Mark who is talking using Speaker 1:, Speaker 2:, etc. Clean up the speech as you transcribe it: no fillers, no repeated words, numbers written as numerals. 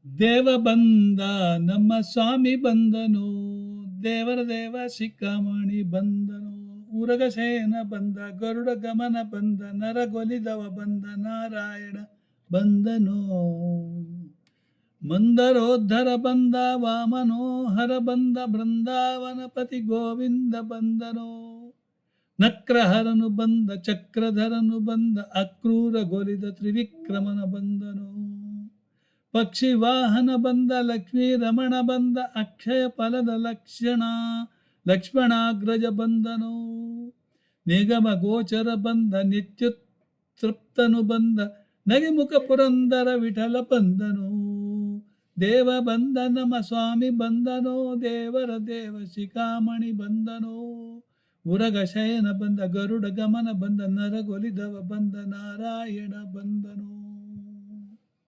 Speaker 1: ದೇವ ಬಂದ ನಮ್ಮ ಸ್ವಾಮಿ ಬಂದನು, ದೇವರ ದೇವ ಶಿಖಾಮಣಿ ಬಂದನು, ಉರಗಶಯನ ಬಂದ, ಗರುಡ ಗಮನ ಬಂದ, ನರಗೊಲಿದವ ಬಂದ, ನಾರಾಯಣ ಬಂದನು. ಮಂದರೋದ್ಧರ ಬಂದ, ವಾಮನೋಹರ ಬಂದ, ಬೃಂದಾವನಪತಿ ಗೋವಿಂದ ಬಂದನು. ನಕ್ರಹರನು ಬಂದ, ಚಕ್ರಧರನು ಬಂದ, ಅಕ್ರೂರ ಗೊಲಿದ ತ್ರಿವಿಕ್ರಮನ ಬಂದನು. ಪಕ್ಷಿ ವಾಹನ ಬಂದ, ಲಕ್ಷ್ಮೀ ರಮಣ ಬಂದ, ಅಕ್ಷಯ ಫಲದ ಲಕ್ಷ್ಮಣಾಗ್ರಜ ಬಂದನು. ನಿಗಮ ಗೋಚರ ಬಂದ, ನಿತ್ಯುತೃಪ್ತನು ಬಂದ, ನಗಿಮುಖ ಪುರಂದರ ವಿಠಲ ಬಂದನು. ದೇವ ಬಂದ ನಮ್ಮ ಸ್ವಾಮಿ ಬಂದನೋ, ದೇವರ ದೇವ ಶಿಖಾಮಣಿ ಬಂದನೋ. ಉರಗ ಶಯನ ಬಂದ, ಗರುಡ ಗಮನ ಬಂದ, ನರಗೊಲಿದವ ಬಂದ, ನಾರಾಯಣ ಬಂದನು.